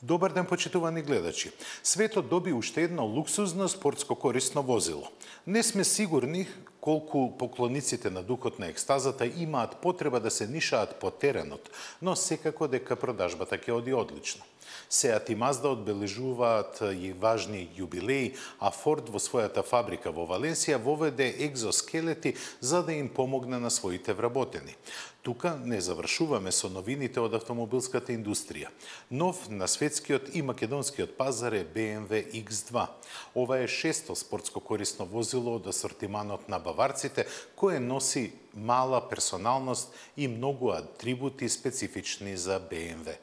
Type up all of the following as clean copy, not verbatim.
Добар ден, почитувани гледачи. Светот доби уште едно луксузно спортско корисно возило. Не сме сигурни колку поклониците на духот на екстазата имаат потреба да се нишаат по теренот, но секако дека продажбата ќе оди одлично. Сеат и Мазда одбележуваат и важни јубилеи, а Форд во својата фабрика во Валенсија воведе екзоскелети за да им помогне на своите вработени. Тука не завршуваме со новините од автомобилската индустрија. Нов на светскиот и македонскиот пазар е BMW X2. Ова е шесто спортско корисно возило од асортиманот на баварците, кое носи мала персоналност и многу атрибути специфични за BMW.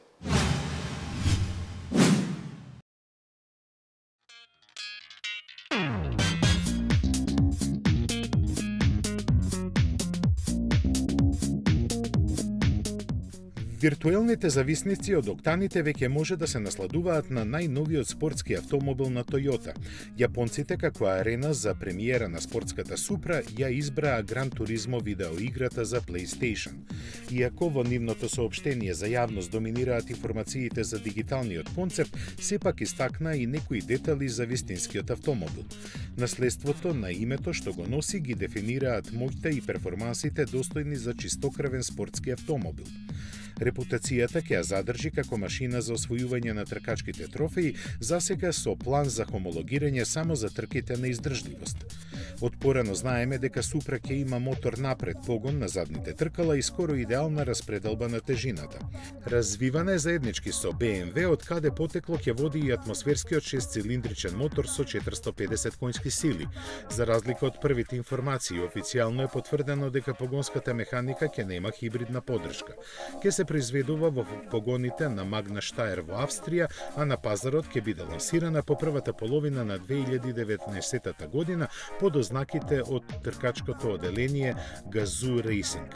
Виртуелните зависници од октаните веќе може да се насладуваат на најновиот спортски автомобил на Toyota. Јапонците како арена за премиера на спортската Supra ја избраа Gran Turismo видеоиграта за PlayStation. Иако во нивното соопштение за јавност доминираат информациите за дигиталниот концепт, сепак истакна и некои детали за вистинскиот автомобил. Наследството на името што го носи ги дефинираат моќта и перформансите достојни за чистокрвен спортски автомобил. Репутацијата ќе ја задржи како машина за освојување на тркачките трофеи, засега со план за хомологирање само за трките на издржливост. Од порано знаеме дека Supra ќе има мотор напред, погон на задните тркала и скоро идеална распределба на тежината. Развивана е заеднички со BMW, од каде потекло ќе води и атмосферскиот 6-цилиндричен мотор со 450 конски сили. За разлика од првите информации, официјално е потврдено дека погонската механика ќе нема хибридна поддршка. Ќе се произведува во погоните на Magna Steyr во Австрија, а на пазарот ќе биде лансирана по првата половина на 2019 година под ознаките од тркачкото оделение Gazoo Racing.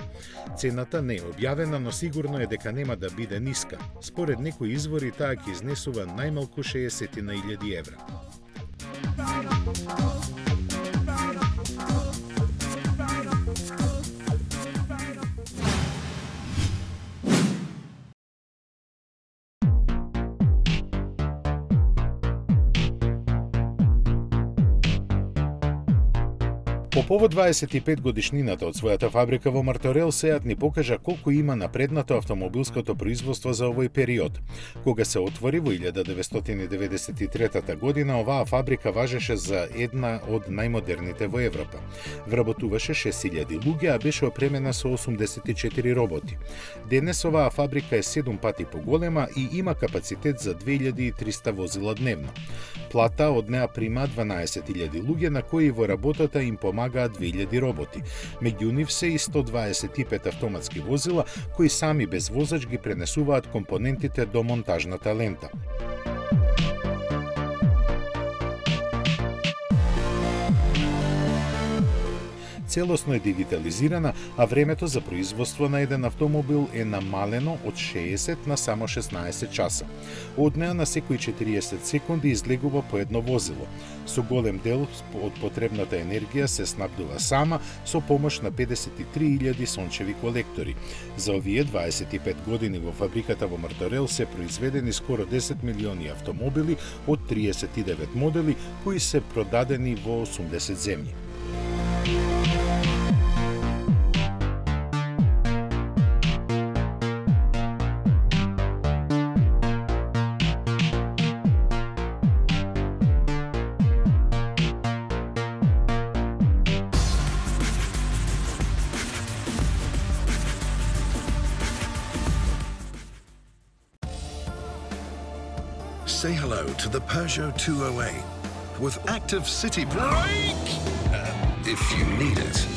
Цената не е објавена, но сигурно е дека нема да биде ниска. Според некои извори таа ќе изнесува најмалку 60.000 евра. По повод 25 годишнината од својата фабрика во Марторел, Сеат ни покажа колку има напреднато автомобилското производство за овој период. Кога се отвори во 1993 година, оваа фабрика важеше за една од најмодерните во Европа. Вработуваше 6000 луѓе, а беше опремена со 84 роботи. Денес оваа фабрика е 7 пати поголема и има капацитет за 2300 возила дневно. Плата од неа прима 12.000 луѓе на кои во работата им помагаат 2000 роботи. Меѓу нив се и 125 автоматски возила кои сами без возач ги пренесуваат компонентите до монтажната лента. Целосно е дигитализирана, а времето за производство на еден автомобил е намалено од 60 на само 16 часа. Од неа на секои 40 секунди излегува по едно возило. Со голем дел од потребната енергија се снабдува сама со помош на 53.000 сончеви колектори. За овие 25 години во фабриката во Марторел се произведени скоро 10 милиони автомобили од 39 модели кои се продадени во 80 земји. Say hello to the Peugeot 208 with active city brake, if you need it,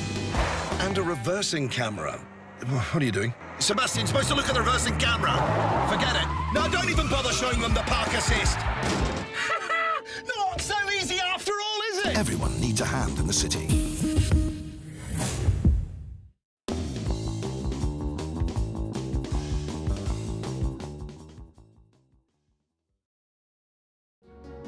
and a reversing camera. What are you doing? Sebastian, supposed to look at the reversing camera. Forget it. No, don't even bother showing them the park assist. Not so easy after all, is it? Everyone needs a hand in the city.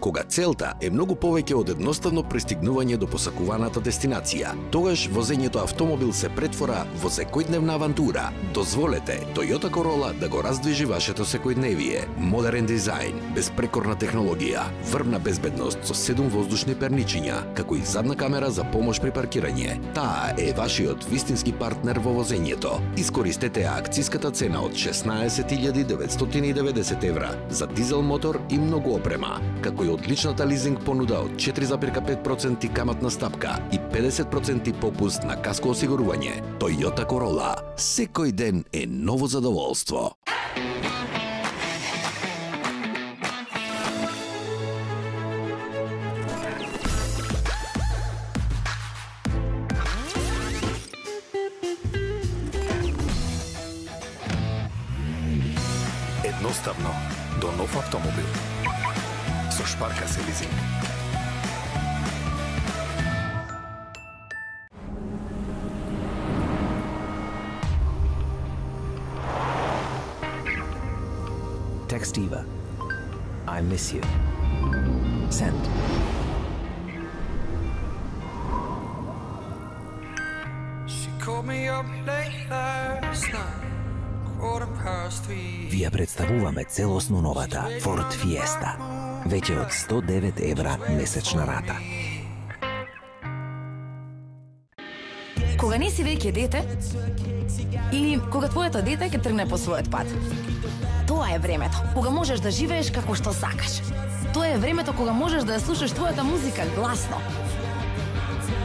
кога целта е многу повеќе од едноставно пристигнување до посакуваната дестинација. Тогаш возењето автомобил се претвора во секојдневна авантура. Дозволете Toyota Corolla да го раздвижи вашето секојдневие. Модерен дизајн, безпрекорна технологија, врвна безбедност со 7 воздушни перничиња, како и задна камера за помош при паркирање. Таа е вашиот вистински партнер во возењето. Искористете акцијската цена од 16.990 евра за дизел мотор и многу опрема, како и одличната лизинг понуда од 4,5% каматна стапка и 50% попуст на каско осигурување. Toyota Corolla. Секој ден е ново задоволство. Едноставно до нов автомобил со Шпарка се лизинг. Text Eva. I miss you. Send. She called me up late last night. Вие представуваме целосно новата Ford Fiesta. Веќе од 109 евра месечна рата. Кога не си веќе дете, или кога твоето дете ќе тргне по својот пат. Тоа е времето кога можеш да живееш како што сакаш. Тоа е времето кога можеш да ја слушаш твојата музика гласно.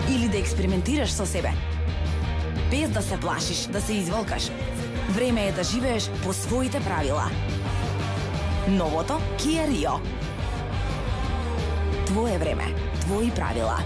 Или да експериментираш со себе. Без да се плашиш, да се изволкаш. Време е да живееш по своите правила. Новото Kia Rio. Твое време, твои правила.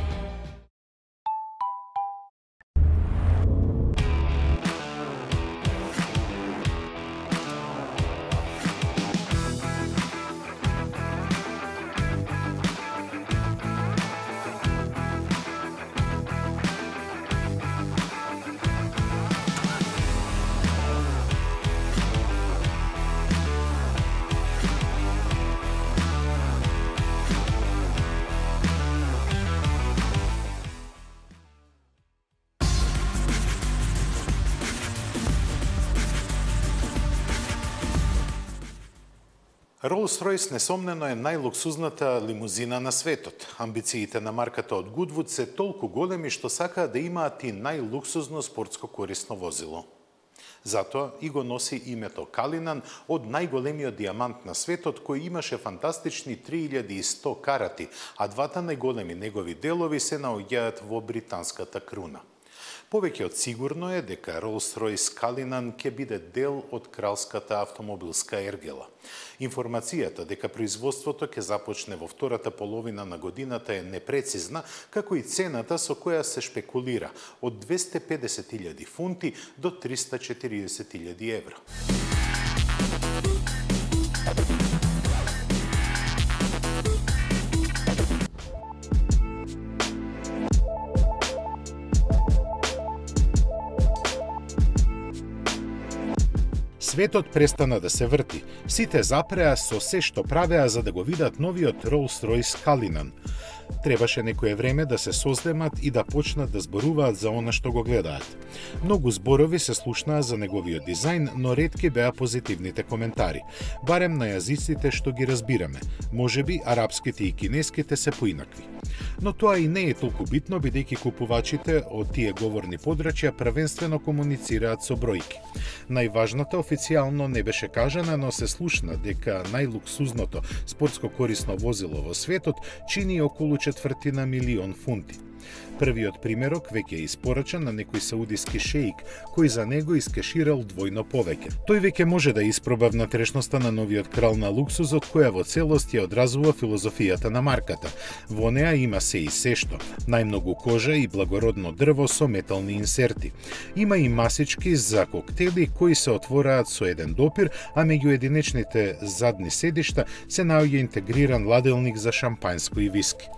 Rolls-Royce несомнено е најлуксузната лимузина на светот. Амбициите на марката од Goodwood се толку големи што сакаат да имаат и најлуксузно спортско корисно возило. Затоа и го носи името Калинан од најголемиот диамант на светот кој имаше фантастични 3100 карати, а двата најголеми негови делови се наоѓаат во британската круна. Повеќе од сигурно е дека Rolls-Royce Калинан ќе биде дел од кралската автомобилска ергела. Информацијата дека производството ќе започне во втората половина на годината е непрецизна, како и цената со која се шпекулира од 250.000 фунти до 340.000 евра. Светот престана да се врти. Сите запреа со се што правеа за да го видат новиот Rolls-Royce Калинан. Требаше некое време да се создемат и да почнат да зборуваат за она што го гледаат. Многу зборови се слушнаа за неговиот дизајн, но ретки беа позитивните коментари. Барем на јазиците што ги разбираме. Можеби арапските и кинеските се поинакви. Но тоа и не е толку битно, бидејќи купувачите од тие говорни подрачја првенствено комуницираат со бројки. Најважната официјално не беше кажана, но се слушна дека најлуксузното спортско корисно возило во светот чини околу 250.000 фунти. Првиот примерок веќе е испорачан на некој саудиски шеик, кој за него искеширал двојно повеќе. Тој веќе може да испроба внатрешноста на новиот крал на луксузот, која во целост ја одразува филозофијата на марката. Во неа има се и сешто, најмногу кожа и благородно дрво со метални инсерти. Има и масички за коктели кои се отвораат со еден допир, а меѓу единечните задни седишта се наоѓа интегриран ладелник за шампајско и виски.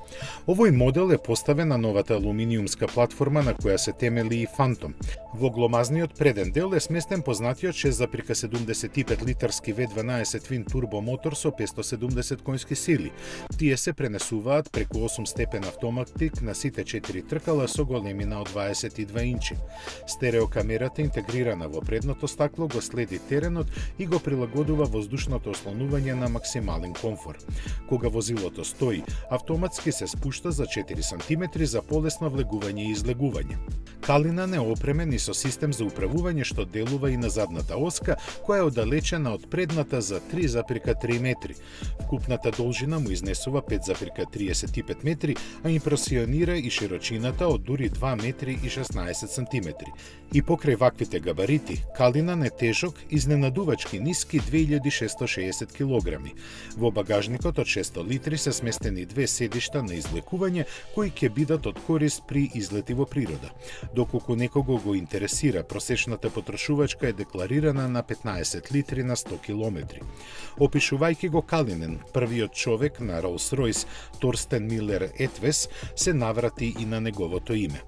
Овој модел е поставен на новата алуминиумска платформа на која се темели и Phantom. Во гломазниот преден дел е сместен познатиот 6,75 литарски V12 Twin Turbo мотор со 570 конски сили. Тие се пренесуваат преку 8 степен автоматик на сите 4 тркала со големина од 22 инчи. Стереокамерата интегрирана во предното стакло го следи теренот и го прилагодува воздушното ослонување на максимален комфор. Кога возилото стои, автоматски се спушта за 4 см за полесно влегување и излегување. Калинан е опремен и со систем за управување што делува и на задната оска, која е оддалечена од предната за 3,3 метри. Вкупната должина му изнесува 5,35 метри, а импресионира и широчината од дури 2 метри и 16 сантиметри. И покрај ваквите габарити, Калинан е тежок, изненадувачки ниски 2660 килограми. Во багажникот од 600 литри се сместени 2 седишта на излекување кои ќе бидат од корист при излети во природа. Доколку некого го интересира, просечната потрошувачка е декларирана на 15 литри на 100 километри. Опишувајќи го Калинен, првиот човек на Rolls-Royce, Торстен Милер Етвес, се наврати и на неговото име.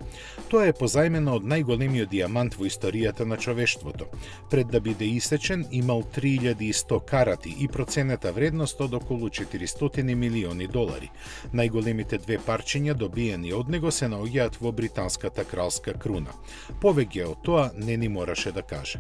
Тоа е позајмено од најголемиот диамант во историјата на човештвото. Пред да биде исечен, имал 3100 карати и проценета вредност од околу 400 милиони долари. Најголемите две парчиња добиени од него се наоѓаат во британската кралска круна. Повеќе од тоа не ни мораше да каже.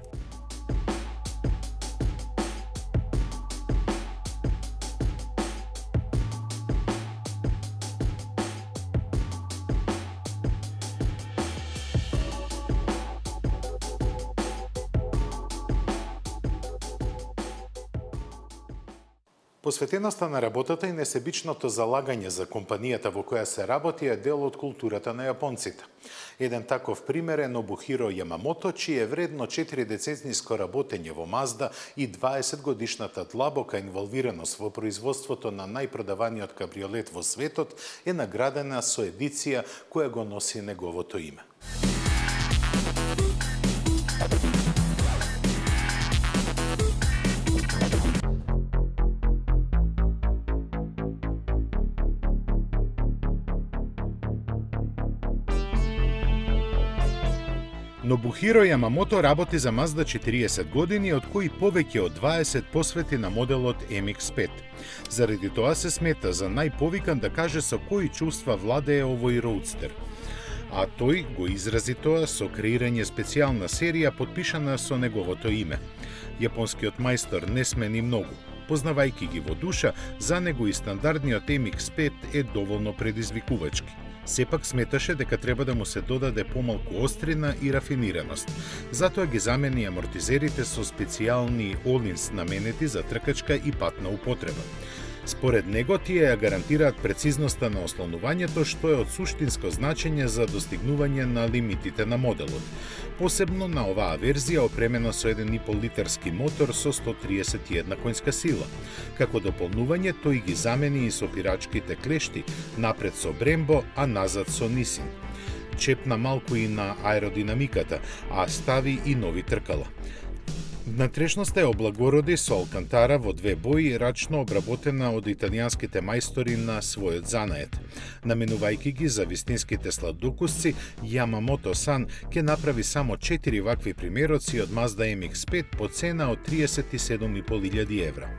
Посветеноста на работата и несебичното залагање за компанијата во која се работи е дел од културата на јапонците. Еден таков пример е Нобухиро Јамамото, чие вредно 4-децениско работење во Мазда и 20-годишната длабока инволвираност во производството на најпродаваниот кабриолет во светот е наградена со едиција која го носи неговото име. Нобухиро Јамамото работи за Мазда 40 години, од кои повеќе од 20 посвети на моделот MX-5. Заради тоа се смета за најповикан да каже со кои чувства владее овој роудстер. А тој го изрази тоа со креирање специјална серија подпишана со неговото име. Јапонскиот мајстор не смени многу. Познавајќи ги во душа, за него и стандардниот MX-5 е доволно предизвикувачки. Сепак сметаше дека треба да му се додаде помалку острина и рафинираност. Затоа ги замени амортизерите со специјални Олинс наменети за тркачка и патна употреба. Според него, тие ја гарантираат прецизноста на ослонувањето, што е од суштинско значење за достигнување на лимитите на моделот. Посебно на оваа верзија опремена со 1,5 литарски мотор со 131 конска сила. Како дополнување, тој ги замени и сопирачките клешти, напред со Брембо, а назад со Нисин. Чепна малку и на аеродинамиката, а стави и нови тркала. Внатрешноста е облагороди со алкантара во 2 бои, рачно обработена од италијанските мајстори на својот занает. Наменувајќи ги за вистинските сладокусци, Јамамото-сан ќе направи само 4 вакви примероци од Mazda MX-5 по цена од 37.500 евра.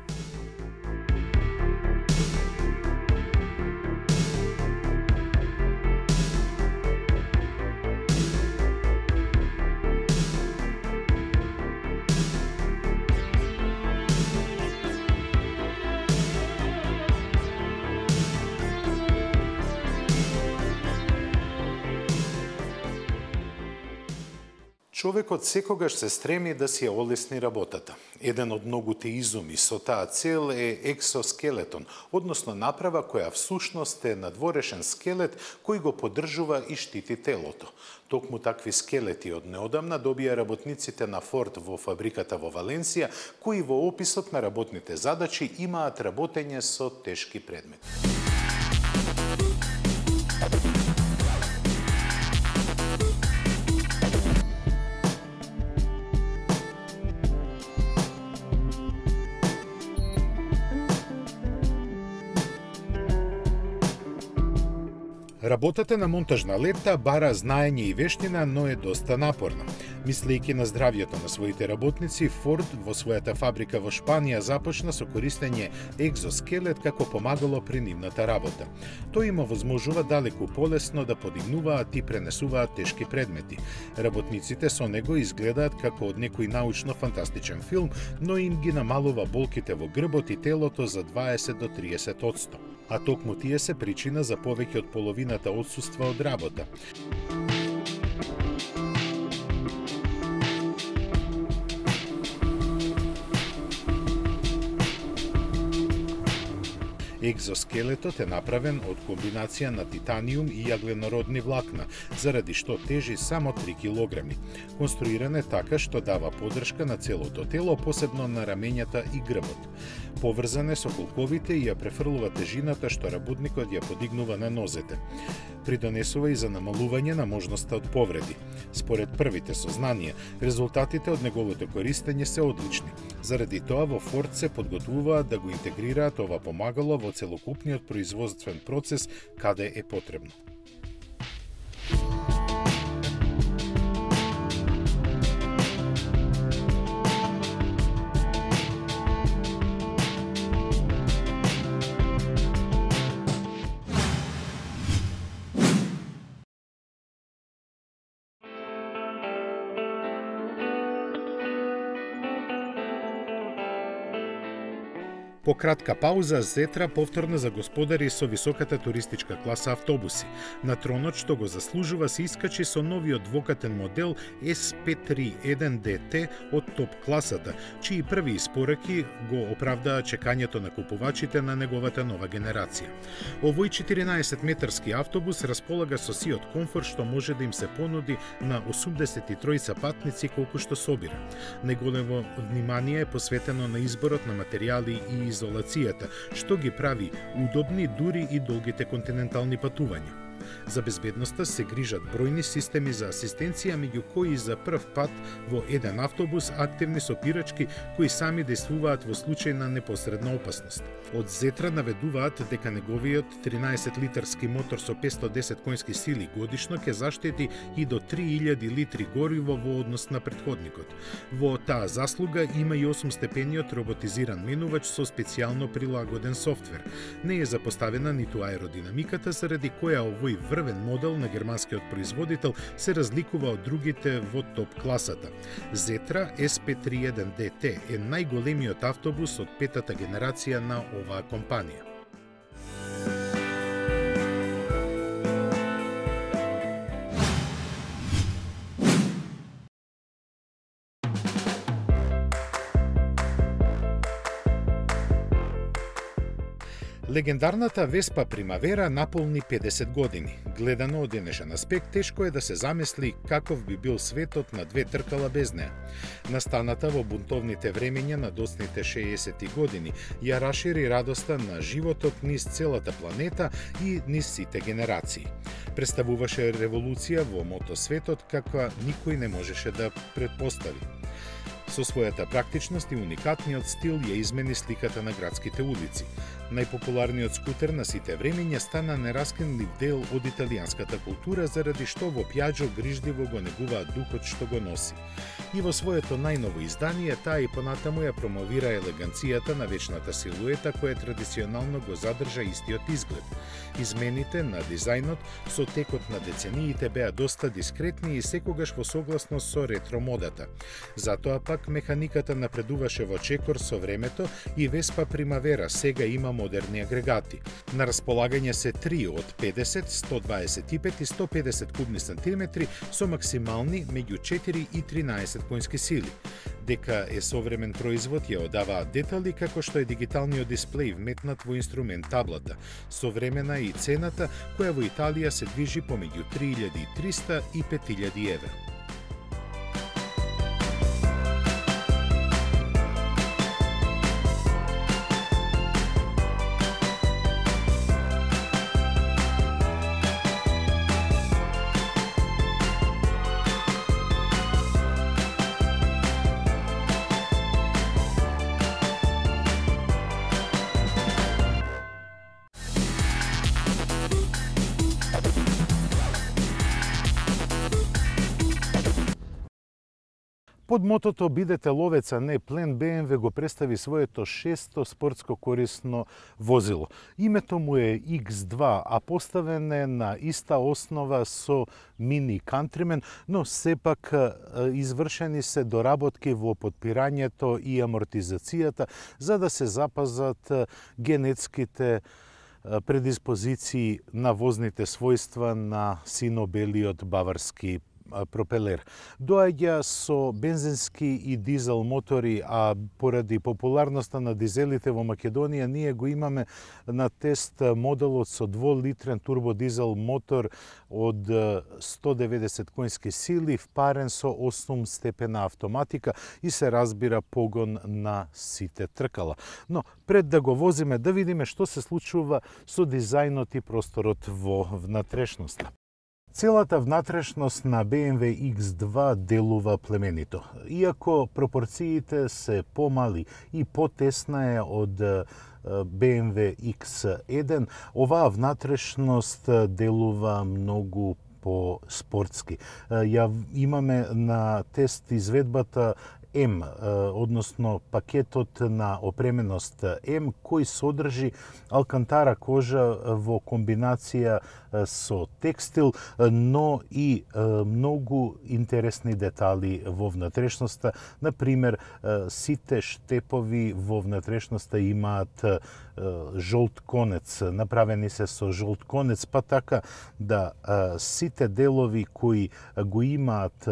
Човекот секогаш се стреми да си ја олесни работата. Еден од многуте изуми со таа цел е екзоскелетон, односно направа која всушност е надворешен скелет кој го поддржува и штити телото. Токму такви скелети од неодамна добија работниците на Форд во фабриката во Валенсија, кои во описот на работните задачи имаат работење со тешки предмети. Работата на монтажна лепта бара знаење и вештина, но е доста напорна. Мислејќи на здравјето на своите работници, Форд во својата фабрика во Шпанија започна со користење екзоскелет како помагало при нивната работа. Тој им овозможува далеку полесно да подигнуваат и пренесуваат тешки предмети. Работниците со него изгледаат како од некој научно-фантастичен филм, но им ги намалува болките во грбот и телото за 20 до 30%. А токму тие се причина за повеќе од половината отсуства од работа. Екзоскелетот е направен од комбинација на титаниум и јагленородни влакна, заради што тежи само 3 килограми. Конструиран е така што дава подршка на целото тело, посебно на рамењата и грбот. Поврзан е со колковите и ја префрлува тежината што работникот ја подигнува на нозете. Придонесува и за намалување на можноста од повреди. Според првите сознанија, резултатите од неговото користење се одлични. Заради тоа во Форд се подготвуваат да го интегрираат ова помагало во целокупниот производствен процес каде е потребно. По кратка пауза, Зетра повторно загосподари со високата туристичка класа автобуси. На тронот што го заслужува се искачи со новиот двокатен модел SP31DT од топ класата, чии први испораки го оправдаа чекањето на купувачите на неговата нова генерација. Овој 14-метарски автобус располага со сиот комфорт што може да им се понуди на 83 патници колку што собира. Неголемо внимание е посветено на изборот на материјали и изолацијата, што ги прави удобни дури и долгите континентални патувања. За безбедноста се грижат бројни системи за асистенција, меѓу кои за прв пат во еден автобус активни сопирачки кои сами действуваат во случај на непосредна опасност. Од Зетра наведуваат дека неговиот 13-литарски мотор со 510 конски сили годишно ќе заштети и до 3000 литри гориво во однос на претходникот. Во таа заслуга има и 8-степениот роботизиран менувач со специјално прилагоден софтвер. Не е запоставена ниту аеродинамиката, заради која овој врвен модел на германскиот производител се разликува од другите во топ класата. Зетра SP31DT е најголемиот автобус од петата генерација на оваа компанија. Легендарната Веспа Примавера наполни 50 години. Гледано од денешен аспект, тешко е да се замисли каков би бил светот на две тркала без неа. Настаната во бунтовните времења на доцните 60 години ја расшири радоста на животот низ целата планета и низ сите генерации. Представуваше револуција во мотосветот каква никој не можеше да предпостави. Со својата практичност и уникатниот стил ја измени сликата на градските улици. Најпопуларниот скутер на сите времења стана нераскинлив дел од италијанската култура, заради што во Пјаџо грижливо го негуваат духот што го носи. И во своето најново издание, таа и понатаму ја промовира елеганцијата на вечната силуета, која традиционално го задржа истиот изглед. Измените на дизајнот со текот на децениите беа доста дискретни и секогаш во согласност со ретро модата. Затоа пак механиката напредуваше во чекор со времето и Веспа Примавера сега има модерни агрегати. На располагање се 3 од 50, 125 и 150 кубни сантиметри со максимални меѓу 4 и 13 конски сили. Дека е современ производ ја одаваат детали како што е дигиталниот дисплеј вметнат во инструмент таблата. Современа и цената која во Италија се движи помеѓу 3300 и 5000 евра. Под мотото "Бидете ловец, а не плен", BMW го представи своето 6-то спортско корисно возило. Името му е X2, а поставен е на иста основа со Mini Countryman, но сепак извршени се доработки во подпирањето и амортизацијата за да се запазат генетските предиспозиции на возните својства на синобелиот баварски пропелер. Доаѓа со бензински и дизел мотори, а поради популарноста на дизелите во Македонија, ние го имаме на тест моделот со 2-литрен турбодизел мотор од 190 коњски сили, впарен со 8-степена автоматика и се разбира погон на сите тркала. Но пред да го возиме, да видиме што се случува со дизајнот и просторот во внатрешноста. Целата внатрешност на BMW X2 делува племенито. Иако пропорциите се помали и потесна е од BMW X1, оваа внатрешност делува многу по-спортски. Ја имаме на тест изведбата М, односно пакетот на опременост М, кој содржи алкантара кожа во комбинација со текстил, но и многу интересни детали во внатрешноста. Например, сите штепови во внатрешноста имаат жолт конец, направени се со жолт конец, па така да сите делови кои го имаат,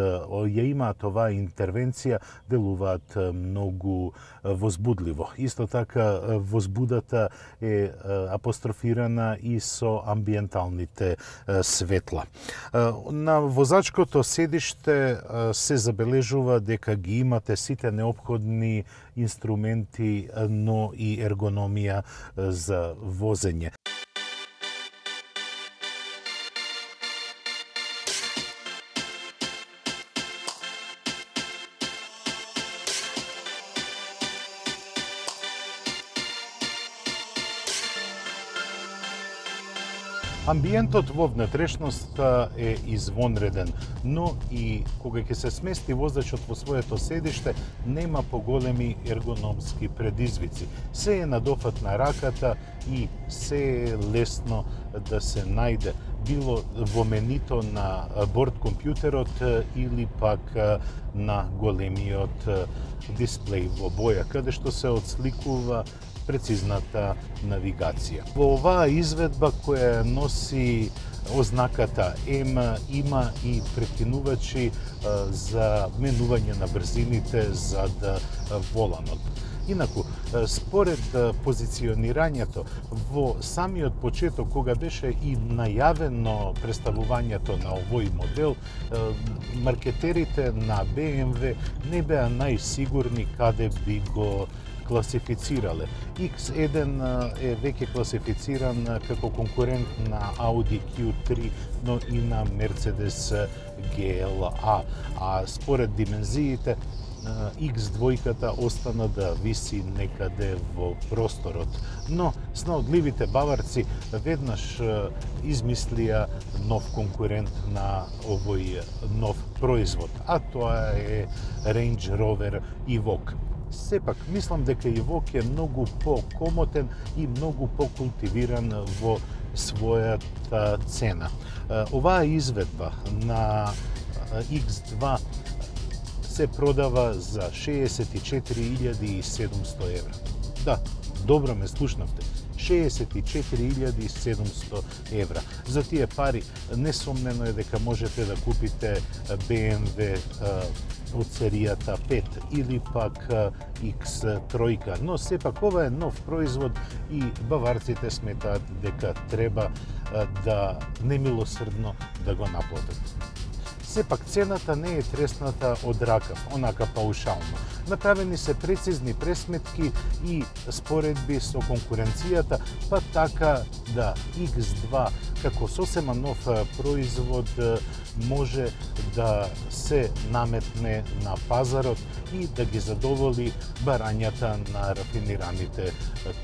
ја имаат оваа интервенција, делуваат многу возбудливо. Исто така возбудата е апострофирана и со амбиенталните светла. На возачкото седиште се забележува дека ги имате сите неопходни инструменти, но и ергономија за возење. Амбиентот во внатрешноста е извонреден, но и кога ќе се смести возачот во своето седиште, нема поголеми ергономски предизвици. Се е на дофат на раката и се е лесно да се најде, било во менито на борд компјутерот или пак на големиот дисплеј во боја, каде што се отсликува прецизната навигација. Во оваа изведба која носи ознаката М, има и прекинувачи за менување на брзините зад воланот. Инаку, според позиционирањето во самиот почеток, кога беше и најавено представувањето на овој модел, маркетерите на BMW не беа најсигурни каде би го класифицирале. X1 е веќе класифициран како конкурент на Audi Q3, но и на Mercedes GLA, а според димензиите X2 остана да виси некаде во просторот. Но снаодливите баварци веднаш измислија нов конкурент на овој нов производ, а тоа е Range Rover Evoque. Сепак, мислам дека Evoque е многу по-комотен и многу по-култивиран во својата цена. Оваа изведба на X2 се продава за 64.700 евра. Да, добро ме слушнавте. 64.700 евра. За тие пари несомнено е дека можете да купите BMW од серијата 5 или пак X3, но сепак ова е нов производ и баварците сметаат дека треба да немилосрдно да го наплатат. Сепак цената не е тресната од ракав, онака паушално. Направени се прецизни пресметки и споредби со конкуренцијата, па така да X2 како сосема нов производ може да се наметне на пазарот и да ги задоволи барањата на рафинираните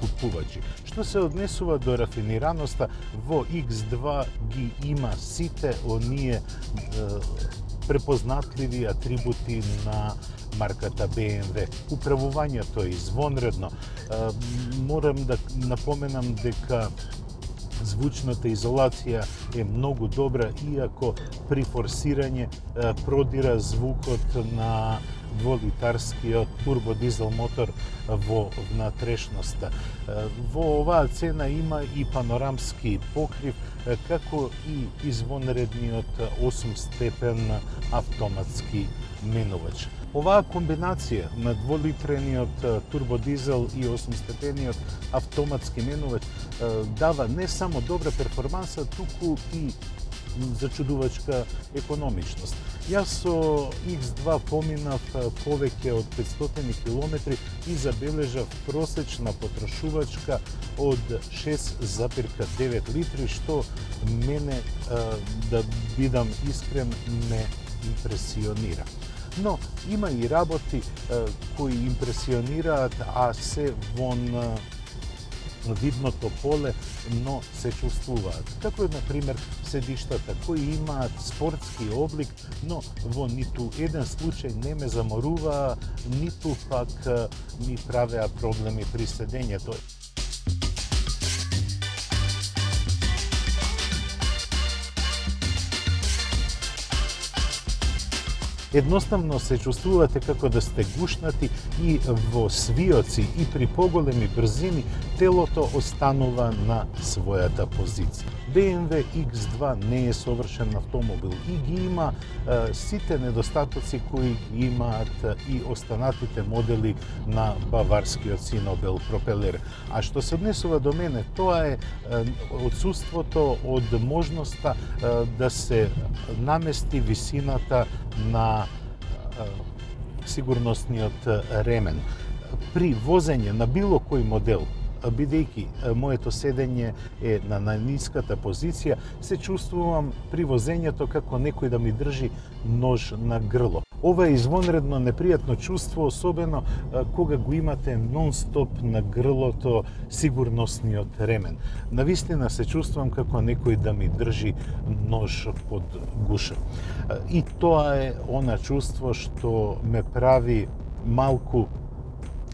купувачи. Што се однесува до рафинираноста, во X2 ги има сите оние препознатливи атрибути на марката BMW. Управувањето е извонредно. Морам да напоменам дека звучната изолација е многу добра, иако при форсирање продира звукот на дволитарскиот турбодизел мотор во внатрешноста. Во оваа цена има и панорамски покрив, како и извонредниот 8-степен автоматски менувач. Оваа комбинација на дволитрениот турбодизел и 8-степениот автоматски менувач дава не само добра перформанса, туку и зачудувачка економичност. Јас со X2 поминав повеќе од 500 километри и забележав просечна потрошувачка од 6,9 литри, што мене, да бидам искрен, ме импресионира. Но има и работи кои импресионираат, а се вон видното поле, но се чувствуваат. Како е, например, седиштата, кои имаат спортски облик, но во ниту еден случај не ме заморуваа, ниту пак ми правеа проблеми при седењето. Едноставно се чувствувате како да сте гушнати и во свиоци и при поголеми брзини телото останува на својата позиција. BMW X2 не е совршен автомобил и ги има сите недостатоци кои ги имаат и останатите модели на баварскиот Синобел пропелер. А што се однесува до мене, тоа е отсуството од можноста да се намести висината на сигурносниот ремен. При возење на било кој модел, бидејќи моето седење е на најниската позиција, се чувствувам при возењето како некој да ми држи нож на грло. Ова е извонредно непријатно чувство, особено кога го имате нон-стоп на грлото сигурносниот ремен. Навистина се чувствувам како некој да ми држи нож под гуша. И тоа е она чувство што ме прави малку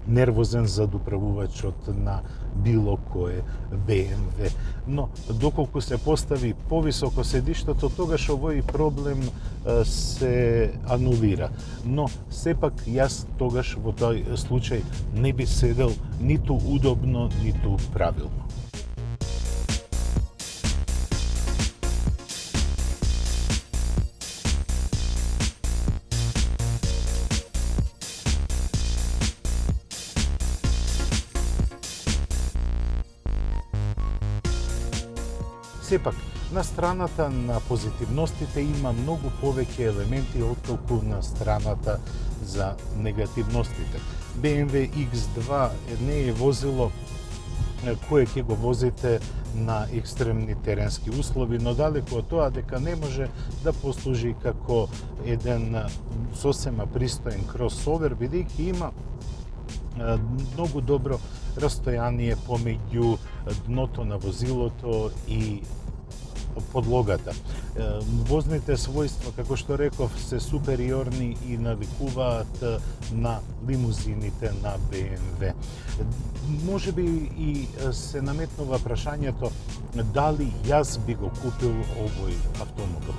нервозен за управувачот на било кое BMW. Но доколку се постави повисоко седиштето, тогаш овој проблем се анулира. Но сепак јас тогаш во тој случај не би седел ниту удобно, ниту правилно. Сепак, на страната на позитивностите има многу повеќе елементи отколку на страната за негативностите. BMW X2 не е возило кое ќе го возите на екстремни теренски услови, но далеку од тоа дека не може да послужи како еден сосема пристоен кросовер, бидејќи има многу добро растојание помеѓу дното на возилото и подлогата. Возните својства, како што реков, се супериорни и навикуваат на лимузините на BMW. Може би и се наметнува прашањето дали јас би го купил овој автомобил.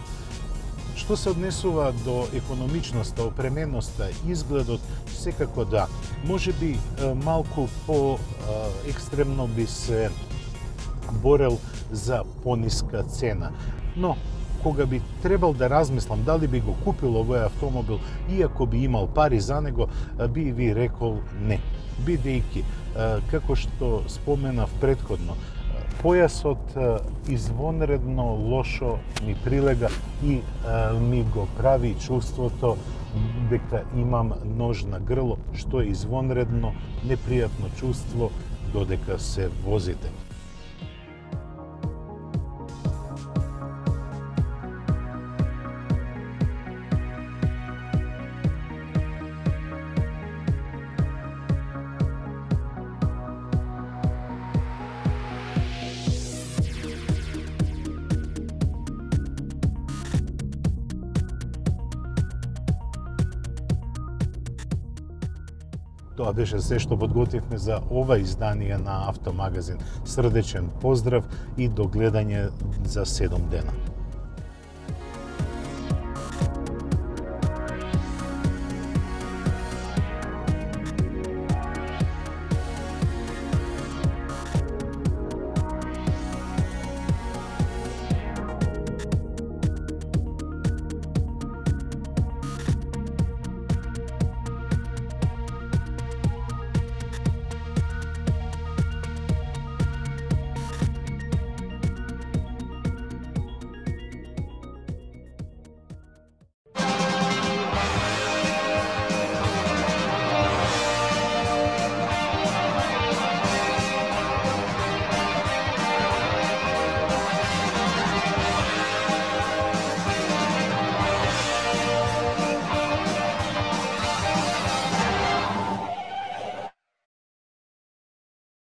Што се однесува до економичноста, опременоста, изгледот, секако да. Може би малку по екстремно би се борел за пониска цена. Но кога би требал да размислам дали би го купил овој автомобил, иако би имал пари за него, би ви рекол не. Бидејќи, како што споменав претходно, појасот извонредно лошо ми прилега и ми го прави чувството дека имам нож на грло, што е извонредно непријатно чувство додека се возите. Тоа беше се што подготвивме за ова издание на Автомагазин. Срдечен поздрав и до гледање за 7 дена.